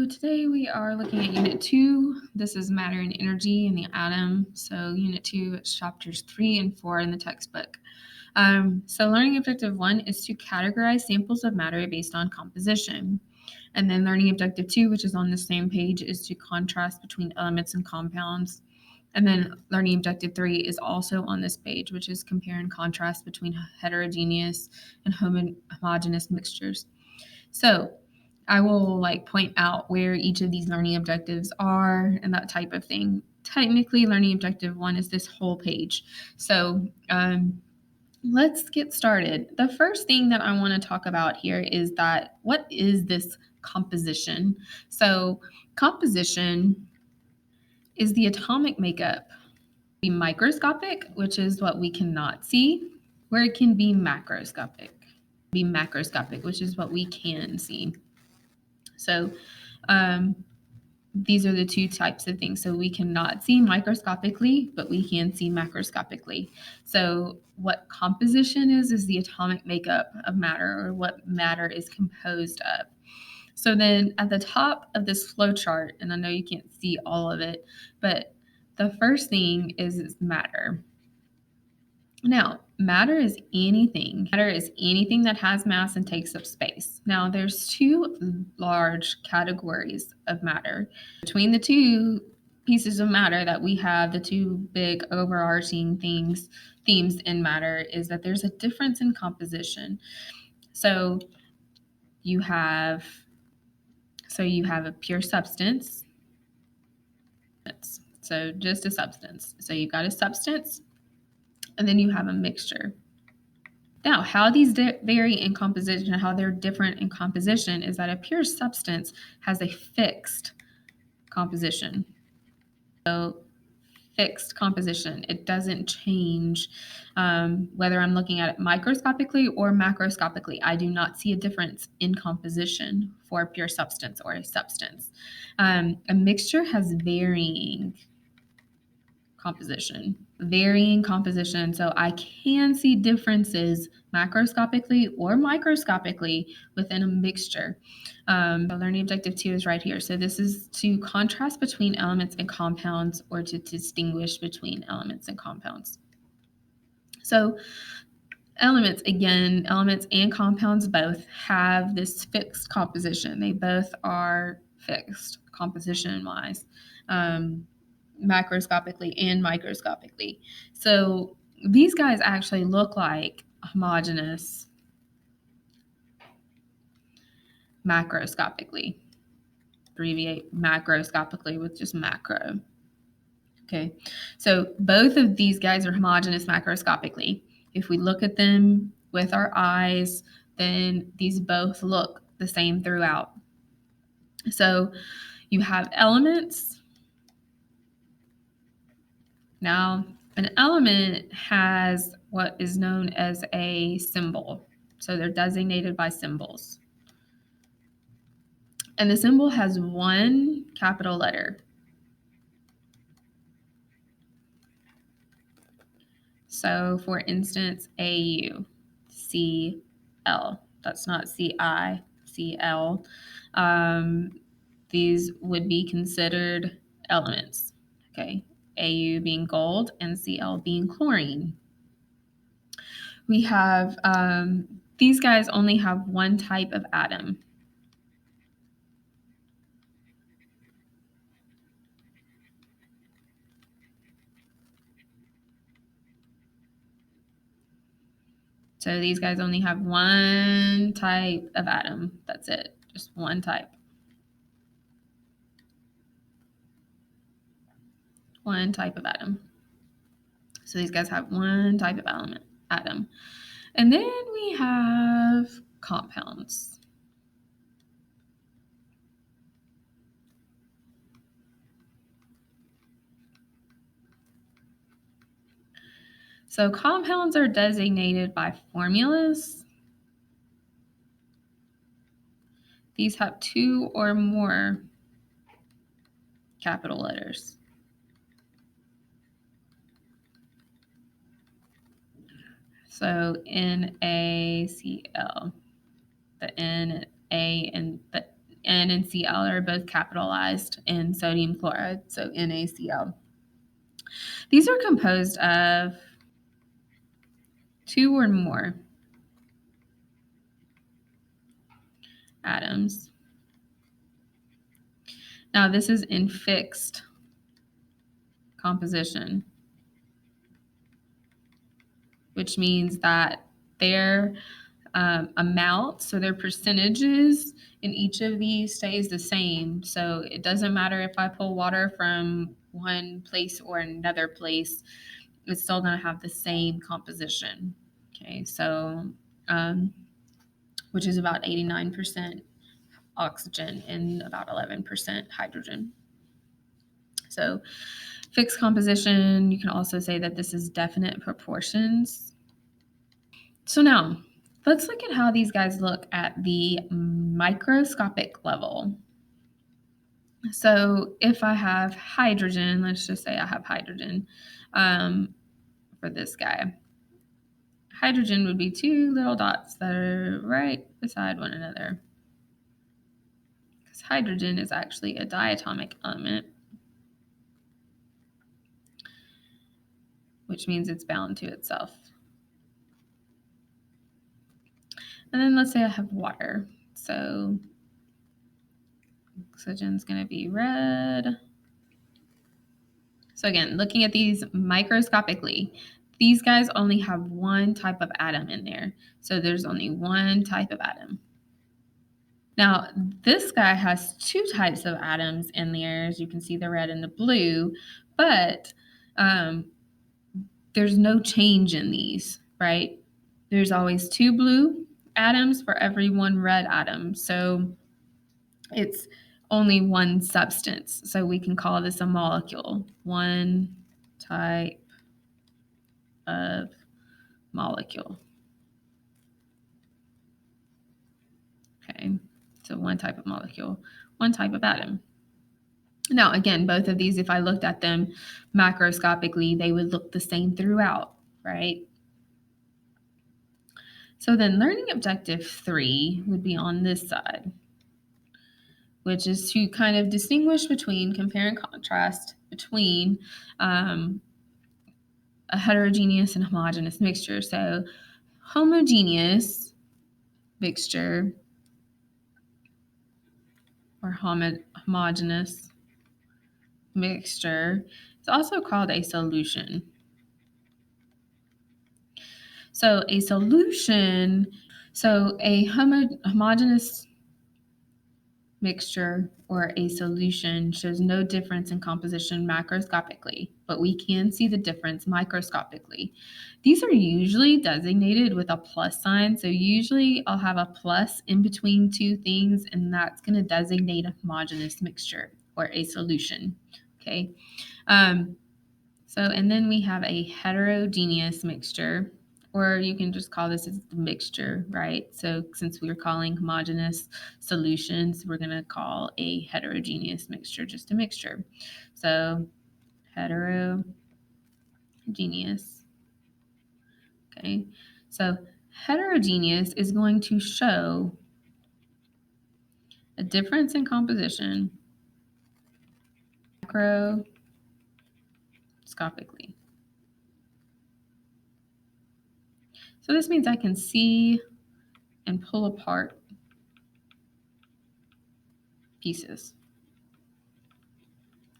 So today we are looking at Unit 2. This is Matter and Energy in the Atom. So Unit 2, it's chapters 3 and 4 in the textbook. So learning objective 1 is to categorize samples of matter based on composition. And then learning objective 2, which is on the same page, is to contrast between elements and compounds. And then learning objective 3 is also on this page, which is compare and contrast between heterogeneous and homogeneous mixtures. So I will point out where each of these learning objectives are and that type of thing. Technically, learning objective 1 is this whole page. So let's get started. The first thing that I want to talk about here is that what is this composition? So composition is the atomic makeup. Be microscopic, which is what we cannot see, where it can be macroscopic. Be macroscopic, which is what we can see. So these are the two types of things. So we cannot see microscopically, but we can see macroscopically. So what composition is the atomic makeup of matter, or what matter is composed of. So then at the top of this flow chart, and I know you can't see all of it, but the first thing is matter. Now, matter is anything. Matter is anything that has mass and takes up space. Now, there's two large categories of matter. Between the two pieces of matter that we have, the two big overarching themes in matter is that there's a difference in composition. So you have a pure substance. So just a substance. So you've got a substance, and then you have a mixture. Now, how these vary in composition, how they're different in composition, is that a pure substance has a fixed composition. So fixed composition, it doesn't change whether I'm looking at it microscopically or macroscopically. I do not see a difference in composition for a pure substance or a substance. A mixture has varying composition. So I can see differences macroscopically or microscopically within a mixture. The learning objective 2 is right here. So this is to contrast between elements and compounds, or to distinguish between elements and compounds. So elements and compounds both have this fixed composition. They both are fixed composition-wise. Macroscopically and microscopically. So these guys actually look like homogeneous macroscopically. Abbreviate macroscopically with just macro. Okay, so both of these guys are homogeneous macroscopically. If we look at them with our eyes, then these both look the same throughout. So you have elements. Now, an element has what is known as a symbol. So they're designated by symbols. And the symbol has one capital letter. So for instance, AU, CL. That's not CI, CL. These would be considered elements. Okay, AU being gold and CL being chlorine. We have, these guys only have one type of atom. So these guys only have one type of atom. That's it, just one type. One type of atom. So these guys have one type of atom. And then we have compounds. So compounds are designated by formulas. These have two or more capital letters. So NaCl. The N, A, and the N and Cl are both capitalized in sodium chloride, so NaCl. These are composed of 2 or more atoms. Now, this is in fixed composition, which means that their amount, so their percentages in each of these stays the same. So it doesn't matter if I pull water from one place or another place, it's still going to have the same composition. Okay, so which is about 89% oxygen and about 11% hydrogen. So fixed composition, you can also say that this is definite proportions. So now, let's look at how these guys look at the microscopic level. So if I have hydrogen, let's just say I have hydrogen for this guy. Hydrogen would be 2 little dots that are right beside one another. Because hydrogen is actually a diatomic element, which means it's bound to itself. And then let's say I have water. So oxygen's going to be red. So again, looking at these microscopically, these guys only have one type of atom in there. So there's only one type of atom. Now, this guy has 2 types of atoms in there, as you can see the red and the blue, but there's no change in these, right? There's always 2 blue atoms for every 1 red atom. So it's only one substance. So we can call this a molecule, one type of molecule. Okay, so one type of molecule, one type of atom. Now, again, both of these, if I looked at them macroscopically, they would look the same throughout, right? So then learning objective 3 would be on this side, which is to kind of distinguish between, compare and contrast between a heterogeneous and homogeneous mixture. So homogeneous mixture or homogeneous mixture is also called a solution. So a solution, so a homogeneous mixture or a solution shows no difference in composition macroscopically, but we can see the difference microscopically. These are usually designated with a plus sign. So usually I'll have a plus in between 2 things, and that's going to designate a homogeneous mixture or a solution. Okay. And then we have a heterogeneous mixture, or you can just call this as the mixture, right? So since we were calling homogeneous solutions, we're going to call a heterogeneous mixture just a mixture. So heterogeneous. Okay. So heterogeneous is going to show a difference in composition macroscopically. So this means I can see and pull apart pieces.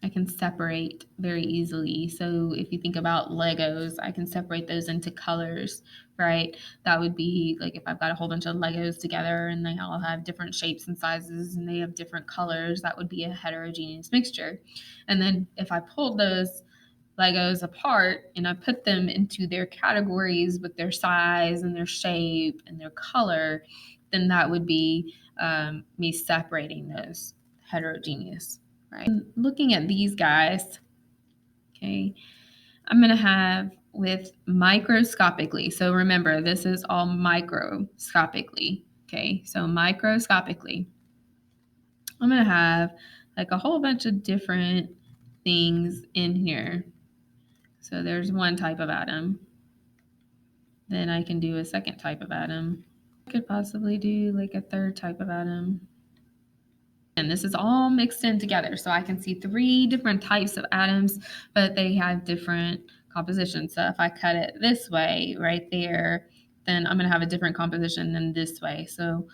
I can separate very easily. So if you think about Legos, I can separate those into colors, right? That would be like if I've got a whole bunch of Legos together and they all have different shapes and sizes and they have different colors, that would be a heterogeneous mixture. And then if I pulled those Legos apart and I put them into their categories with their size and their shape and their color, then that would be me separating those heterogeneous. Right. Looking at these guys, okay, I'm going to have with microscopically. So remember, this is all microscopically. Okay, so microscopically, I'm going to have like a whole bunch of different things in here. So there's one type of atom. Then I can do a second type of atom. I could possibly do like a third type of atom. And this is all mixed in together. So I can see 3 different types of atoms, but they have different compositions. So if I cut it this way right there, then I'm going to have a different composition than this way. So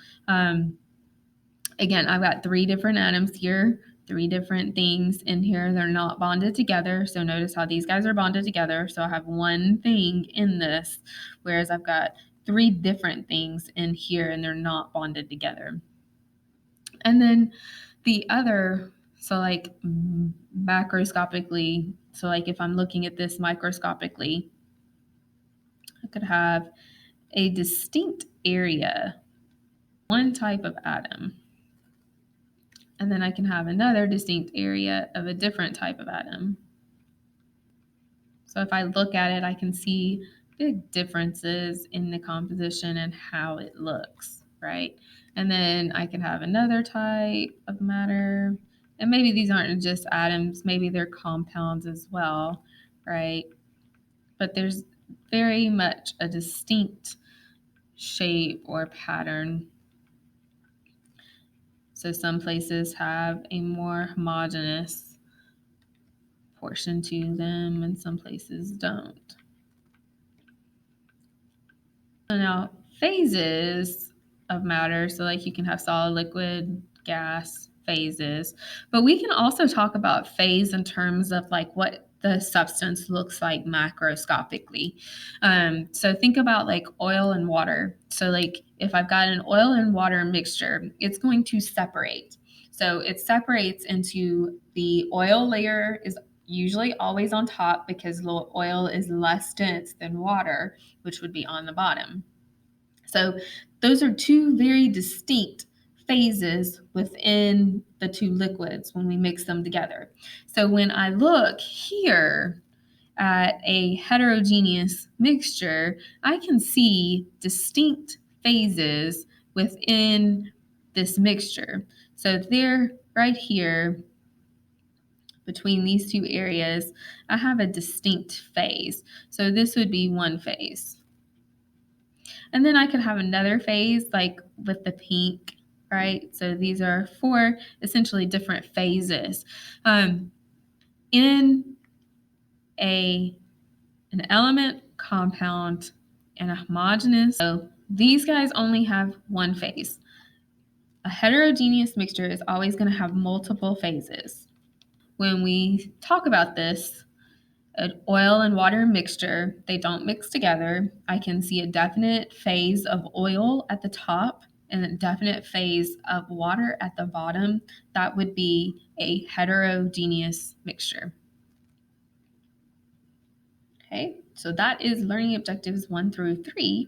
again, I've got 3 different atoms here, 3 different things in here. They're not bonded together. So notice how these guys are bonded together. So I have one thing in this, whereas I've got 3 different things in here and they're not bonded together. And then the other, so like macroscopically, so like if I'm looking at this microscopically, I could have a distinct area, one type of atom. And then I can have another distinct area of a different type of atom. So if I look at it, I can see big differences in the composition and how it looks, right? And then I can have another type of matter. And maybe these aren't just atoms, maybe they're compounds as well, right? But there's very much a distinct shape or pattern. So some places have a more homogeneous portion to them and some places don't. So now phases of matter, so like you can have solid, liquid, gas, phases, but we can also talk about phase in terms of like what the substance looks like macroscopically. So think about like oil and water. So like if I've got an oil and water mixture, it's going to separate. So it separates into the oil layer is usually always on top because oil is less dense than water, which would be on the bottom. So those are 2 very distinct phases within the 2 liquids when we mix them together. So when I look here at a heterogeneous mixture, I can see distinct phases within this mixture. So they're right here between these 2 areas, I have a distinct phase. So this would be one phase. And then I could have another phase like with the pink, right? So these are 4 essentially different phases. In an element, compound, and a homogeneous, so these guys only have one phase. A heterogeneous mixture is always going to have multiple phases. When we talk about this, an oil and water mixture, they don't mix together. I can see a definite phase of oil at the top and a definite phase of water at the bottom. That would be a heterogeneous mixture. Okay, so that is learning objectives 1 through 3.